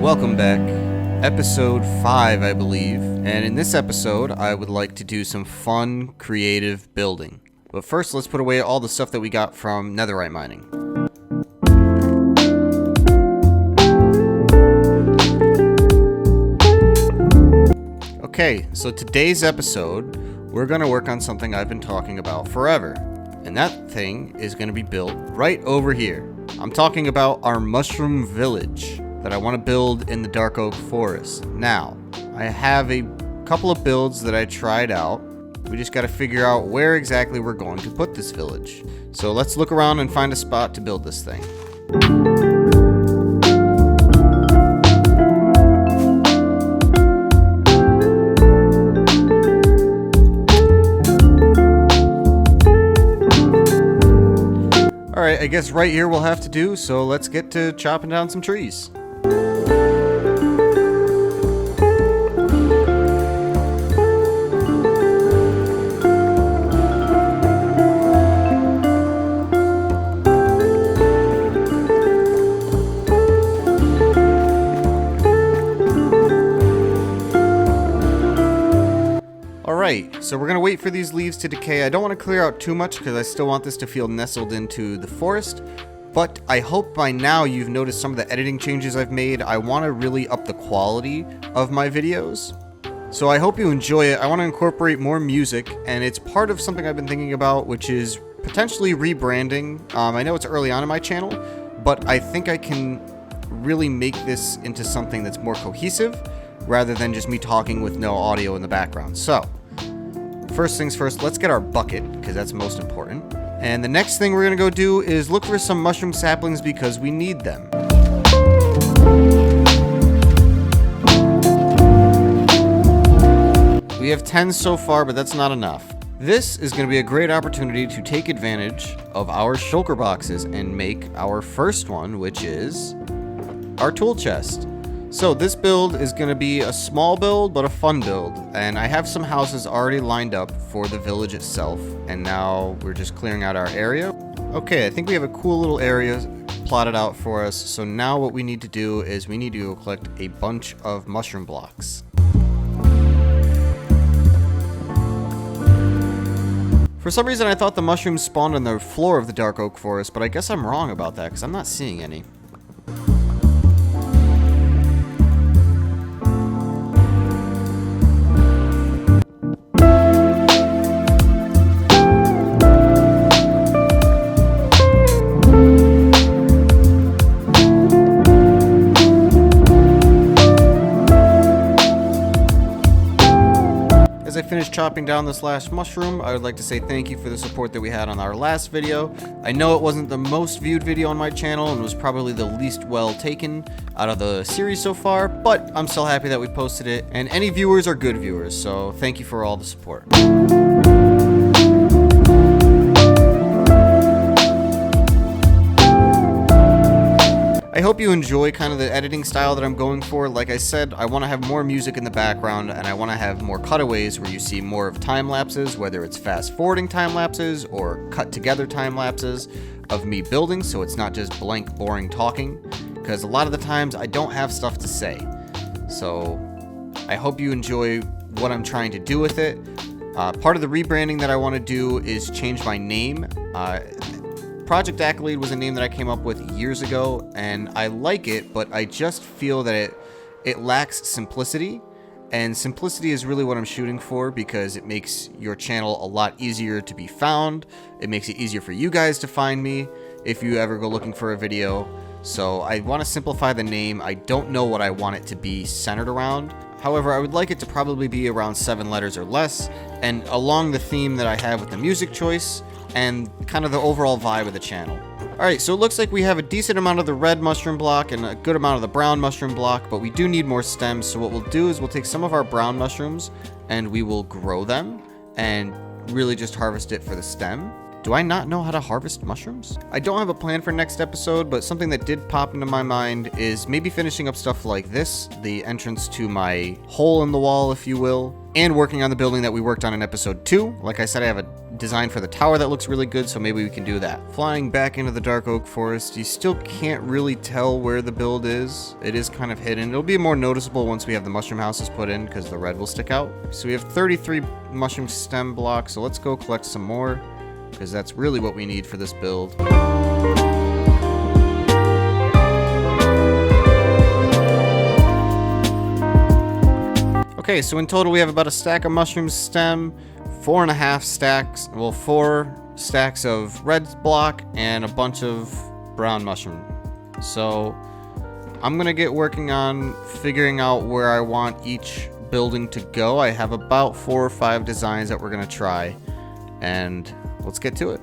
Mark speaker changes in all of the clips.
Speaker 1: welcome back. Episode 5, I believe. And in this episode, I would like to do some fun, creative building. But first, let's put away all the stuff that we got from netherite mining. Okay, so today's episode, we're going to work on something I've been talking about forever. And that thing is going to be built right over here. I'm talking about our mushroom village that I want to build in the Dark Oak Forest. Now, I have a couple of builds that I tried out. We just got to figure out where exactly we're going to put this village. So let's look around and find a spot to build this thing. Alright, I guess right here we'll have to do, so let's get to chopping down some trees. Alright, so we're going to wait for these leaves to decay. I don't want to clear out too much because I still want this to feel nestled into the forest. But I hope by now you've noticed some of the editing changes I've made. I want to really up the quality of my videos. So I hope you enjoy it. I want to incorporate more music, and it's part of something I've been thinking about, which is potentially rebranding. I know it's early on in my channel, but I think I can really make this into something that's more cohesive rather than just me talking with no audio in the background. So, first things first, let's get our bucket, because that's most important. And the next thing we're going to go do is look for some mushroom saplings because we need them. We have 10 so far, but that's not enough. This is going to be a great opportunity to take advantage of our shulker boxes and make our first one, which is our tool chest. So this build is going to be a small build, but a fun build. And I have some houses already lined up for the village itself. And now we're just clearing out our area. Okay, I think we have a cool little area plotted out for us. So now what we need to do is we need to go collect a bunch of mushroom blocks. For some reason I thought the mushrooms spawned on the floor of the Dark Oak Forest, but I guess I'm wrong about that because I'm not seeing any. As I finish chopping down this last mushroom, I would like to say thank you for the support that we had on our last video. I know it wasn't the most viewed video on my channel and was probably the least well taken out of the series so far, but I'm still happy that we posted it, and any viewers are good viewers, so thank you for all the support. I hope you enjoy kind of the editing style that I'm going for. Like I said, I want to have more music in the background, and I want to have more cutaways where you see more of time lapses, whether it's fast forwarding time lapses or cut together time lapses of me building, so it's not just blank, boring talking, because a lot of the times I don't have stuff to say. So I hope you enjoy what I'm trying to do with it. Part of the rebranding that I want to do is change my name. Project Accolade was a name that I came up with years ago, and I like it, but I just feel that it lacks simplicity, and simplicity is really what I'm shooting for because it makes your channel a lot easier to be found. It makes it easier for you guys to find me if you ever go looking for a video. So I want to simplify the name. I don't know what I want it to be centered around. However, I would like it to probably be around 7 letters or less, and along the theme that I have with the music choice and kind of the overall vibe of the channel. Alright, so it looks like we have a decent amount of the red mushroom block and a good amount of the brown mushroom block, but we do need more stems, so what we'll do is we'll take some of our brown mushrooms and we will grow them and really just harvest it for the stem. Do I not know how to harvest mushrooms? I don't have a plan for next episode, but something that did pop into my mind is maybe finishing up stuff like this, the entrance to my hole in the wall, if you will, and working on the building that we worked on in episode 2. Like I said, I have a design for the tower that looks really good, so maybe we can do that. Flying back into the Dark Oak Forest, you still can't really tell where the build is. It is kind of hidden. It'll be more noticeable once we have the mushroom houses put in, because the red will stick out. So we have 33 mushroom stem blocks, so let's go collect some more, because that's really what we need for this build. Okay, so in total we have about a stack of mushroom stem, 4.5 stacks, well, 4 stacks of red block, and a bunch of brown mushroom. So I'm gonna get working on figuring out where I want each building to go. I have about 4 or 5 designs that we're gonna try, and let's get to it.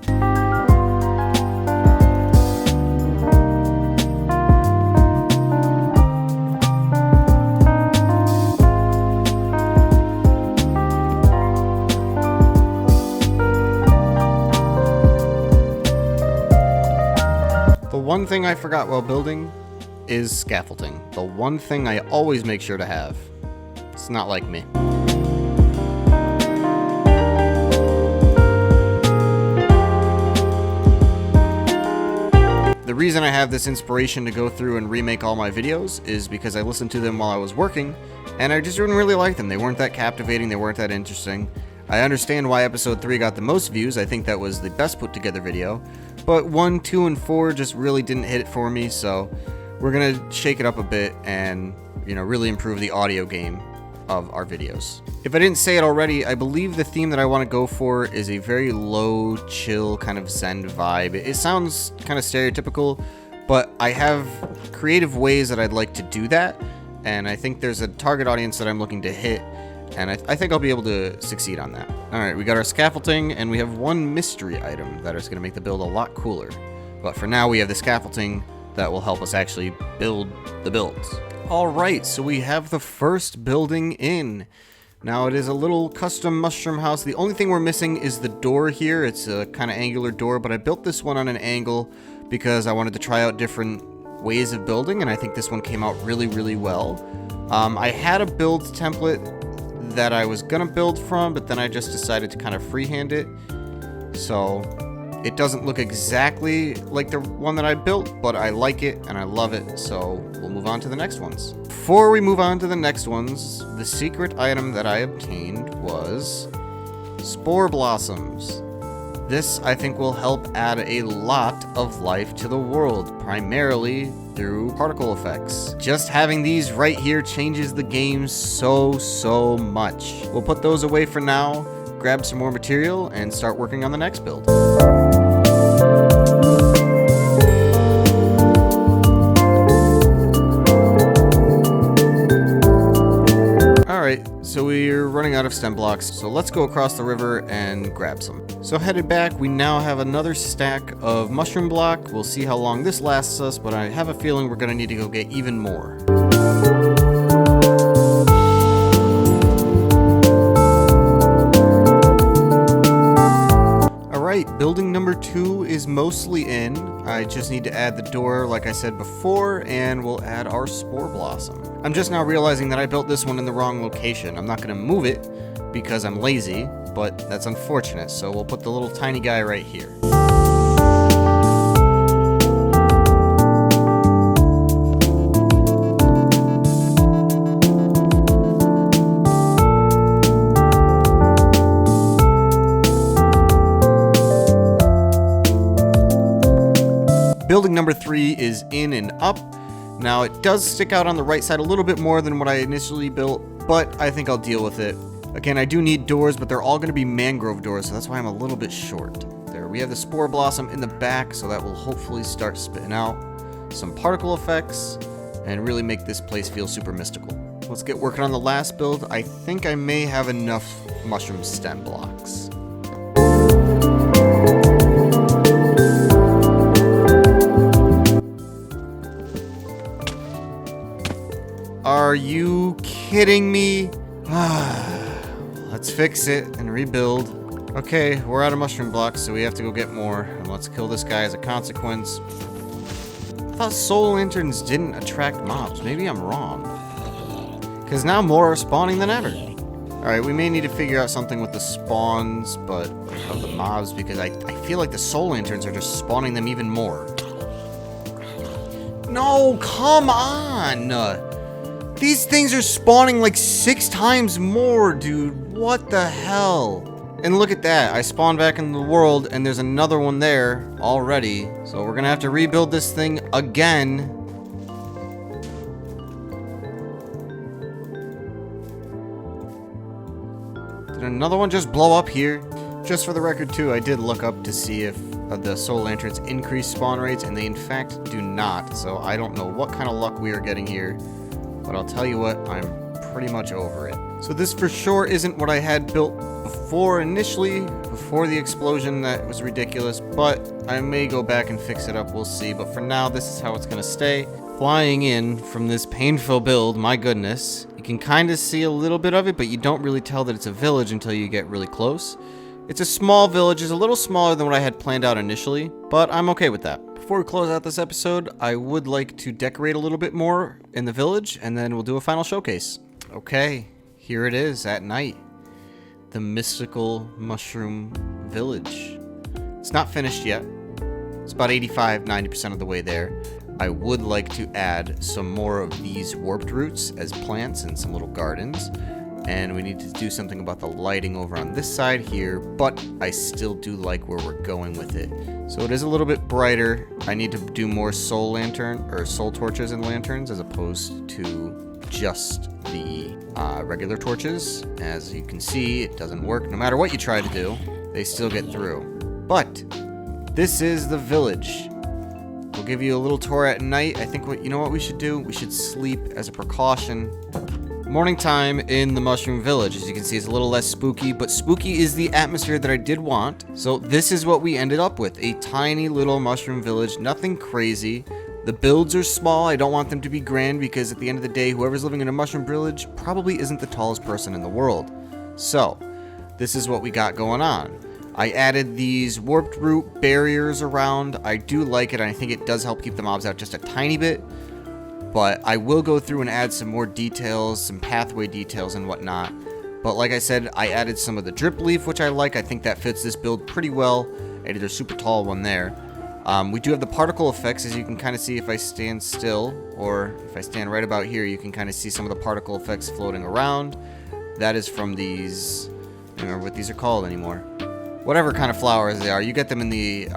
Speaker 1: The one thing I forgot while building is scaffolding. The one thing I always make sure to have. It's not like me. The reason I have this inspiration to go through and remake all my videos is because I listened to them while I was working, and I just didn't really like them. They weren't that captivating, they weren't that interesting. I understand why episode 3 got the most views. I think that was the best put together video. But 1, 2, and 4 just really didn't hit it for me, so we're gonna shake it up a bit and, really improve the audio game of our videos. If I didn't say it already, I believe the theme that I want to go for is a very low, chill, kind of zen vibe. It sounds kind of stereotypical, but I have creative ways that I'd like to do that, and I think there's a target audience that I'm looking to hit, and I think I'll be able to succeed on that. Alright, we got our scaffolding, and we have one mystery item that is going to make the build a lot cooler. But for now, we have the scaffolding that will help us actually build the builds. Alright, so we have the first building in. Now, it is a little custom mushroom house. The only thing we're missing is the door here. It's a kind of angular door, but I built this one on an angle because I wanted to try out different ways of building, and I think this one came out really, really well. I had a build template that I was gonna build from, but then I just decided to kind of freehand it. So it doesn't look exactly like the one that I built, but I like it and I love it, so we'll move on to the next ones. Before we move on to the next ones, the secret item that I obtained was spore blossoms. This, I think, will help add a lot of life to the world, primarily through particle effects. Just having these right here changes the game so much. We'll put those away for now, grab some more material, and start working on the next build. Alright, so we're running out of stem blocks, so let's go across the river and grab some. So headed back, we now have another stack of mushroom block. We'll see how long this lasts us, but I have a feeling we're gonna need to go get even more. Alright, building number 2 is mostly in. I just need to add the door like I said before, and we'll add our spore blossom. I'm just now realizing that I built this one in the wrong location. I'm not gonna move it because I'm lazy, but that's unfortunate, so we'll put the little tiny guy right here. Building number 3 is in and up. Now, it does stick out on the right side a little bit more than what I initially built, but I think I'll deal with it. Again, I do need doors, but they're all going to be mangrove doors, so that's why I'm a little bit short. There, we have the spore blossom in the back, so that will hopefully start spitting out some particle effects and really make this place feel super mystical. Let's get working on the last build. I think I may have enough mushroom stem blocks. Are you kidding me? Let's fix it and rebuild. Okay, we're out of mushroom blocks, so we have to go get more. And let's kill this guy as a consequence. I thought soul lanterns didn't attract mobs. Maybe I'm wrong. Because now more are spawning than ever. Alright, we may need to figure out something with the spawns, but of the mobs, because I feel like the soul lanterns are just spawning them even more. No, come on! These things are spawning like 6 times more, dude. What the hell? And look at that. I spawned back in the world, and there's another one there already. So we're gonna have to rebuild this thing again. Did another one just blow up here? Just for the record, too, I did look up to see if the soul lanterns increase spawn rates, and they in fact do not. So I don't know what kind of luck we are getting here. But I'll tell you what, I'm pretty much over it. So this for sure isn't what I had built before initially, before the explosion. That was ridiculous, but I may go back and fix it up, we'll see. But for now, this is how it's gonna stay. Flying in from this painful build, my goodness. You can kind of see a little bit of it, but you don't really tell that it's a village until you get really close. It's a small village, it's a little smaller than what I had planned out initially, but I'm okay with that. Before we close out this episode, I would like to decorate a little bit more in the village, and then we'll do a final showcase. Okay, here it is at night. The mystical mushroom village. It's not finished yet. It's about 85–90% of the way there. I would like to add some more of these warped roots as plants and some little gardens. And we need to do something about the lighting over on this side here, but I still do like where we're going with it. So it is a little bit brighter. I need to do more soul torches and lanterns as opposed to just the regular torches. As you can see, it doesn't work. No matter what you try to do, they still get through. But this is the village. We'll give you a little tour at night. I think you know what we should do? We should sleep as a precaution. Morning time in the Mushroom Village. As you can see, it's a little less spooky, but spooky is the atmosphere that I did want. So this is what we ended up with. A tiny little Mushroom Village. Nothing crazy. The builds are small. I don't want them to be grand because at the end of the day, whoever's living in a Mushroom Village probably isn't the tallest person in the world. So this is what we got going on. I added these warped root barriers around. I do like it, and I think it does help keep the mobs out just a tiny bit. But I will go through and add some more details, some pathway details and whatnot. But like I said, I added some of the drip leaf, which I like. I think that fits this build pretty well. I did a super tall one there. We do have the particle effects, as you can kind of see if I stand still, or if I stand right about here, you can kind of see some of the particle effects floating around. That is from these, I don't remember what these are called anymore. Whatever kind of flowers they are, you get them in the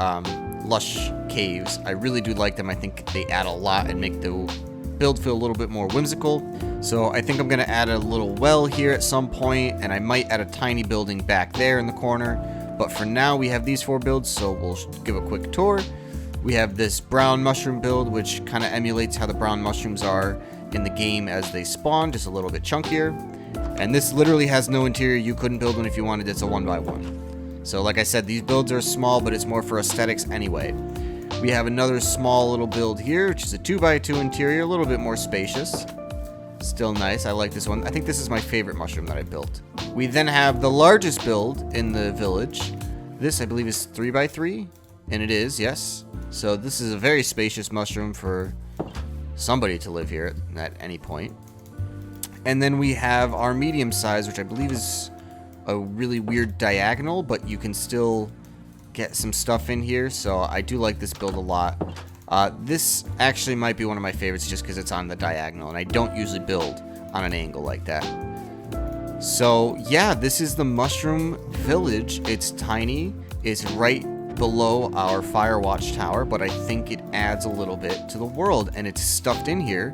Speaker 1: lush caves. I really do like them. I think they add a lot and make the build feel a little bit more whimsical. So I think I'm going to add a little well here at some point, and I might add a tiny building back there in the corner. But for now, we have these 4 builds, so we'll give a quick tour. We have this brown mushroom build, which kind of emulates how the brown mushrooms are in the game as they spawn, just a little bit chunkier. And this literally has no interior. You couldn't build one if you wanted. It's a 1x1. So like I said, these builds are small, but it's more for aesthetics anyway. We have another small little build here, which is a 2x2 interior, a little bit more spacious. Still nice. I like this one. I think this is my favorite mushroom that I built. We then have the largest build in the village. This, I believe, is 3x3, and it is, yes. So this is a very spacious mushroom for somebody to live here at any point. And then we have our medium size, which I believe is a really weird diagonal, but you can still get some stuff in here, so I do like this build a lot. This actually might be one of my favorites just because it's on the diagonal, and I don't usually build on an angle like that. So yeah, this is the Mushroom Village. It's tiny. It's right below our Firewatch Tower, but I think it adds a little bit to the world, and it's stuffed in here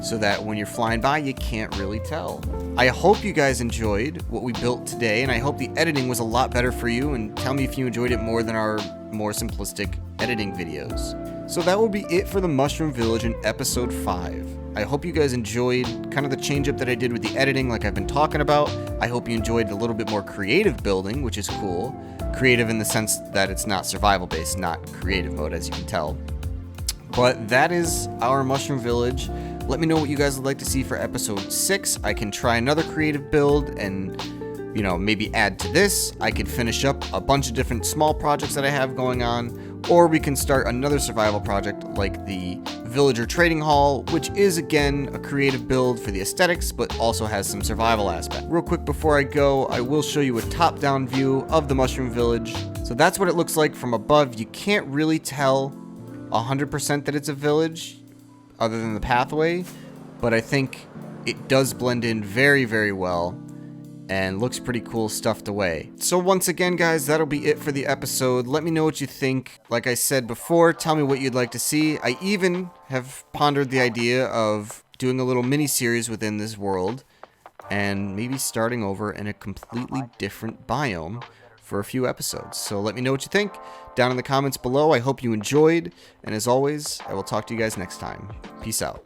Speaker 1: so that when you're flying by, you can't really tell. I hope you guys enjoyed what we built today, and I hope the editing was a lot better for you, and tell me if you enjoyed it more than our more simplistic editing videos. So that will be it for the Mushroom Village in episode 5. I hope you guys enjoyed kind of the change up that I did with the editing like I've been talking about. I hope you enjoyed a little bit more creative building, which is cool. Creative in the sense that it's not survival based, not creative mode, as you can tell. But that is our Mushroom Village. Let me know what you guys would like to see for episode 6. I can try another creative build and, you know, maybe add to this. I could finish up a bunch of different small projects that I have going on, or we can start another survival project like the Villager Trading Hall, which is again a creative build for the aesthetics, but also has some survival aspect. Real quick before I go, I will show you a top-down view of the Mushroom Village. So that's what it looks like from above. You can't really tell 100% that it's a village, other than the pathway, but I think it does blend in very, very well and looks pretty cool stuffed away. So once again, guys, that'll be it for the episode. Let me know what you think. Like I said before, tell me what you'd like to see. I even have pondered the idea of doing a little mini-series within this world and maybe starting over in a completely different biome for a few episodes. So let me know what you think down in the comments below. I hope you enjoyed, and as always, I will talk to you guys next time. Peace out.